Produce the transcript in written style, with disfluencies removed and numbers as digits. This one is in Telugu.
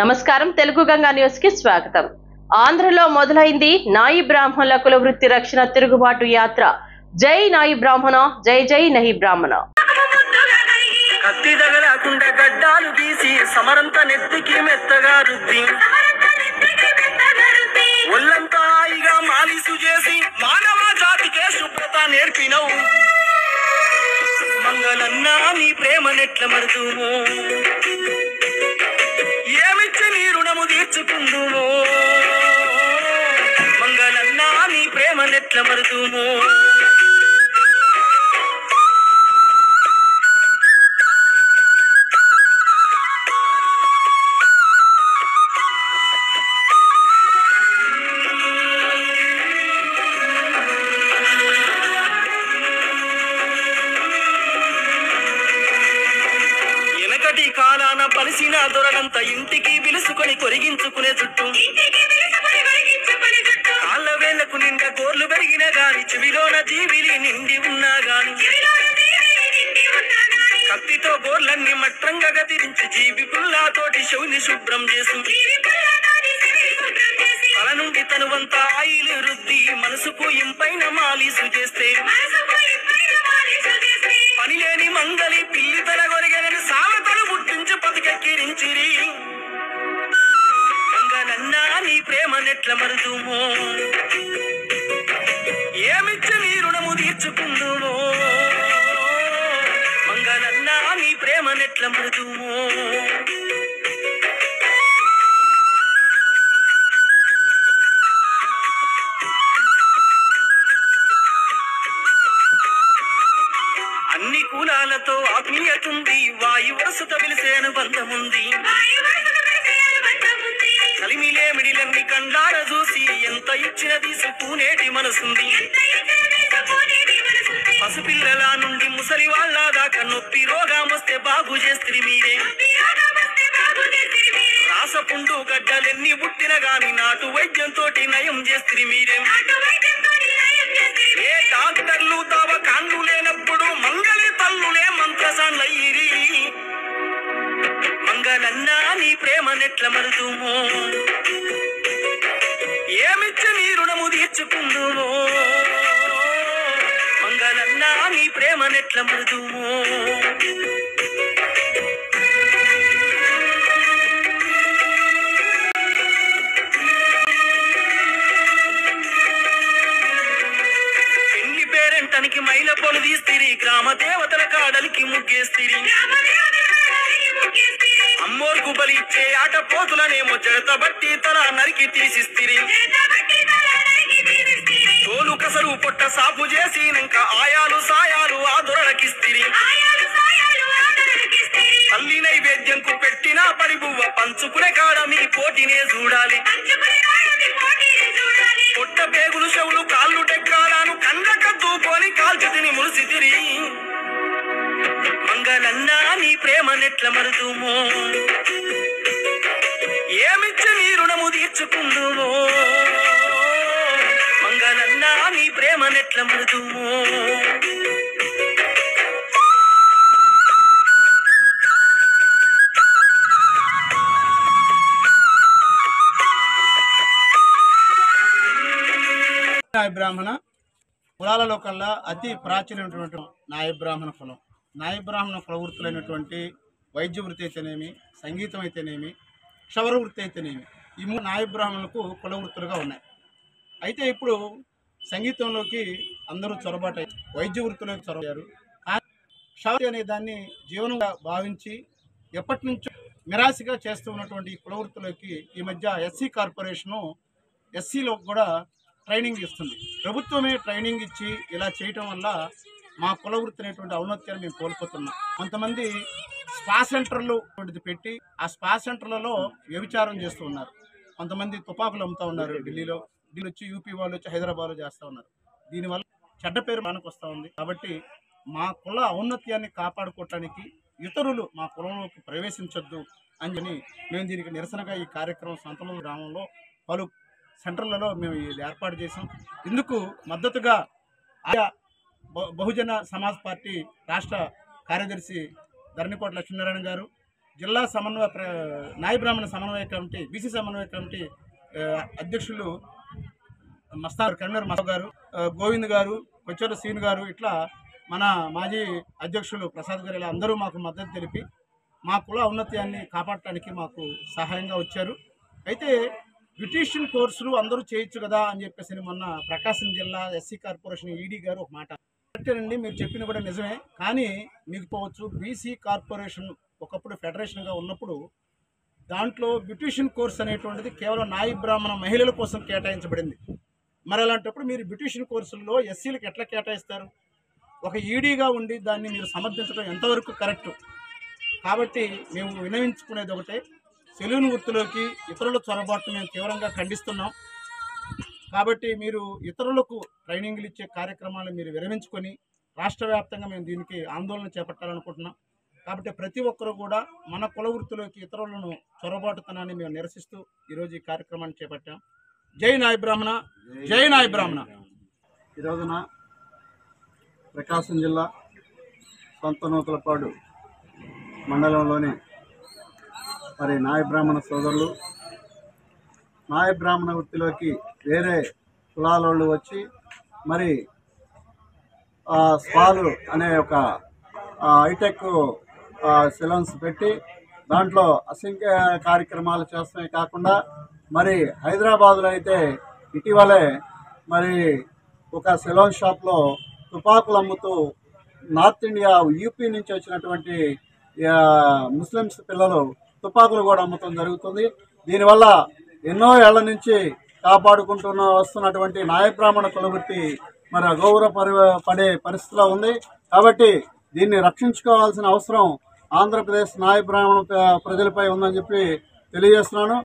నమస్కారం తెలుగు గంగా న్యూస్ కి స్వాగతం. ఆంధ్రలో మొదలైంది నాయి బ్రాహ్మణుల కుల వృత్తి రక్షణ తిరుగుబాటు యాత్ర. జై నాయి బ్రాహ్మణ, జై జై నహి బ్రాహ్మణ. కత్తి తగలకుండా గడ్డాలు తీసి సమరంత నెత్తికి మెత్తగా రుద్ది ఒళ్ళంతా హాయిగా మాలిసు చేసి మానవ జాతికే శుభ్రత నేర్పినవు. మంగళన్నా నీ ప్రేమ నెట్ల మరుదుము, ఏమిచ్చి నీ రుణము తీర్చుకుందుము. మంగళన్నా నీ ప్రేమ నెట్ల మరుదుము. కాలాన పలిసిన దొరలంత ఇంటికి పిలుసుకొని కొరిగించుకునే చుట్టూ కాళ్ళ వేళ్లకు నిండా గోర్లు పెరిగిన గాని చెవిలోన జీవిలి నిండి ఉన్నా గాని కత్తితో గోర్లన్నీ మట్రంగా గదిరించి జీవి పుల్లాతోటి శవుని శుభ్రం చేసు తల నుండి తనువంతా ఆయిలు రుద్ది మనసుకు ఇంపైన మాలీసు చేస్తే పనిలేని మంగలి పిల్లి తల గొరిగలని సామెతలు పుట్టించి బతికెక్కిరించిరి. మంగళన్నా నీ ప్రేమ నెట్ల మరుదుము, ఏమిచ్చి నీ రుణము తీర్చుకుందుము. మంగళన్నా నీ ప్రేమ నెట్ల మరుదుము. అన్ని కులాలతో ఆత్మీయతుంది, వాయు వరుసతో పిలిసేను బంధముంది. కలిమిలేమిడిలన్నీ కండార చూసి ఎంత ఇచ్చిన తీసుకునేటి మనసుంది. పసిపిల్లల నుండి ముసలి వాళ్ళ దాకా నొప్పి రోగం వస్తే బాగు చేస్త్రి మీరే. రాసపుండు గడ్డలెన్ని పుట్టిన గాని నాటు వైద్యంతో నయం చేస్త్రి మీరే. ఏ డాక్టర్లు తవ కాన్లు లేనప్పుడు మంగళి తల్లులే మంత్రసాన్లయ్యిరి. మంగళన్నా నీ ప్రేమ నెట్ల మరుదుము, ఏమిచ్చి నీ రుణము తీర్చుకుందుము. మంగళన్నా నీ ప్రేమ నెట్ల మరుదుము. పేరెంటానికి మైల పొలు తీస్తిరి, గ్రామ దేవతల కాడలికి ముగ్గేస్తిరి. అమ్మోర్కు బలి ఇచ్చే ఆట పోతులనేమో జడత బట్టి తల నరికి తీసిస్తిరి. తోలు కసరు పొట్ట సాపు చేసినంక ఆయాలు సాయాలు ఆ దొరలకిస్తిరి. తల్లి నైవేద్యంకు పెట్టిన పరిబువ్వ పంచుకునే కాడ మీ పోటీనే చూడాలి. పొట్ట పేగులు చెవులు కాళ్ళు డెక్కాలను కండ్లక దూకొని కాల్చితిని మురిసితిరి. మంగళన్నా నీ ప్రేమ నెట్ల మరుదుము, ఏమిచ్చి నీ రుణము తీర్చుకుందుము. మంగళన్నా నీ ప్రేమ నెట్ల మరుదుము. నాయ బ్రాహ్మణ కులాలలో కల్లా అతి ప్రాచీనమైనటువంటి నాయ బ్రాహ్మణ కులం. నాయ బ్రాహ్మణ కుల వృత్తులైనటువంటి వైద్య వృత్తి అయితేనేమి, సంగీతం అయితేనేమి, క్షవర వృత్తి అయితేనేమి, ఈ మూడు నాయ బ్రాహ్మణులకు కుల వృత్తులుగా ఉన్నాయి. అయితే ఇప్పుడు సంగీతంలోకి అందరూ చొరబాటు వైద్య వృత్తిలోకి చొరబారు. క్షవర అనే దాన్ని జీవనంగా భావించి ఎప్పటి నుంచో నిరాశగా చేస్తూ ఉన్నటువంటి కుల వృత్తులోకి ఈ మధ్య ఎస్సీ కార్పొరేషను ఎస్సీలో కూడా ట్రైనింగ్ ఇస్తుంది. ప్రభుత్వమే ట్రైనింగ్ ఇచ్చి ఇలా చేయటం వల్ల మా కుల వృత్తి అనేటువంటి ఔన్నత్యాన్ని మేము కోల్పోతున్నాం. కొంతమంది స్పా సెంటర్లు పెట్టి ఆ స్పా సెంటర్లలో వ్యభిచారం చేస్తూ ఉన్నారు. కొంతమంది తుపాకులు అమ్ముతూ ఉన్నారు. ఢిల్లీలో వచ్చి యూపీ వాళ్ళు వచ్చి హైదరాబాద్లో చేస్తూ ఉన్నారు. దీనివల్ల చెడ్డ పేరు మనకు వస్తూ ఉంది. కాబట్టి మా కుల ఔన్నత్యాన్ని కాపాడుకోవటానికి ఇతరులు మా కులంలోకి ప్రవేశించొద్దు అని మేము దీనికి నిరసనగా ఈ కార్యక్రమం సంతమూరు గ్రామంలో పలు సెంటర్లలో మేము ఇది ఏర్పాటు చేసాం. ఇందుకు మద్దతుగా ఆయా బహుజన సమాజ్ పార్టీ రాష్ట్ర కార్యదర్శి ధరణికోట లక్ష్మీనారాయణ గారు, జిల్లా నాయ బ్రాహ్మణ సమన్వయ కమిటీ బీసీ సమన్వయ కమిటీ అధ్యక్షులు కన్నర్ మస్తాన్ గారు, గోవింద్ గారు, కొచ్చెర సీన్ గారు, ఇట్లా మన మాజీ అధ్యక్షులు ప్రసాద్ గారు, ఇలా అందరూ మాకు మద్దతు తెలిపి మా కుల ఔన్నత్యాన్ని కాపాడటానికి మాకు సహాయంగా వచ్చారు. అయితే బ్యూటీషియన్ కోర్సులు అందరూ చేయొచ్చు కదా అని చెప్పేసి మొన్న ప్రకాశం జిల్లా ఎస్సీ కార్పొరేషన్ ఈడీ గారు ఒక మాట అండి. మీరు చెప్పింది కూడా నిజమే, కానీ మీకు పోవచ్చు బీసీ కార్పొరేషన్ ఒకప్పుడు ఫెడరేషన్గా ఉన్నప్పుడు దాంట్లో బ్యూటీషియన్ కోర్స్ అనేటువంటిది కేవలం నాయి బ్రాహ్మణ మహిళల కోసం కేటాయించబడింది. మరి అలాంటప్పుడు మీరు బ్యూటీషియన్ కోర్సుల్లో ఎస్సీలకు ఎట్లా కేటాయిస్తారు? ఒక ఈడీగా ఉండి దాన్ని మీరు సమర్థించడం ఎంతవరకు కరెక్టు? కాబట్టి మేము వినవించుకునేది ఒకటే, సెలూన్ వృత్తిలోకి ఇతరుల చొరబాటును మేము తీవ్రంగా ఖండిస్తున్నాం. కాబట్టి మీరు ఇతరులకు ట్రైనింగ్లు ఇచ్చే కార్యక్రమాలు మీరు విరమించుకొని రాష్ట్ర వ్యాప్తంగా మేము దీనికి ఆందోళన చేపట్టాలనుకుంటున్నాం. కాబట్టి ప్రతి ఒక్కరూ కూడా మన కుల వృత్తిలోకి ఇతరులను చొరబాటుతనాన్ని మేము నిరసిస్తూ ఈరోజు ఈ కార్యక్రమాన్ని చేపట్టాం. జై నాయ బ్రాహ్మణ, జై నాయ బ్రాహ్మణ. ఈ రోజున ప్రకాశం జిల్లా సంతనూతలపాడు మండలంలోని మరి నాయ బ్రాహ్మణ సోదరులు నాయ బ్రాహ్మణ వృత్తిలోకి వేరే కులాలోళ్ళు వచ్చి మరి స్పాలు అనే ఒక హైటెక్ సెలూన్స్ పెట్టి దాంట్లో అసంఖ్య కార్యక్రమాలు చేస్తమే కాకుండా మరి హైదరాబాద్లో అయితే ఇటీవలే మరి ఒక సెలూన్ షాప్లో తుపాకులు అమ్ముతూ నార్త్ ఇండియా యూపీ నుంచి వచ్చినటువంటి ముస్లిమ్స్ పిల్లలు తుపాకులు కూడా అమ్మటం జరుగుతుంది. దీనివల్ల ఎన్నో ఏళ్ల నుంచి వస్తున్నటువంటి నాయ బ్రాహ్మణ కులవృత్తి మరి అగౌరవపడే పరిస్థితిలో ఉంది. కాబట్టి దీన్ని రక్షించుకోవాల్సిన అవసరం ఆంధ్రప్రదేశ్ నాయ బ్రాహ్మణ ప్రజలపై ఉందని చెప్పి తెలియజేస్తున్నాను.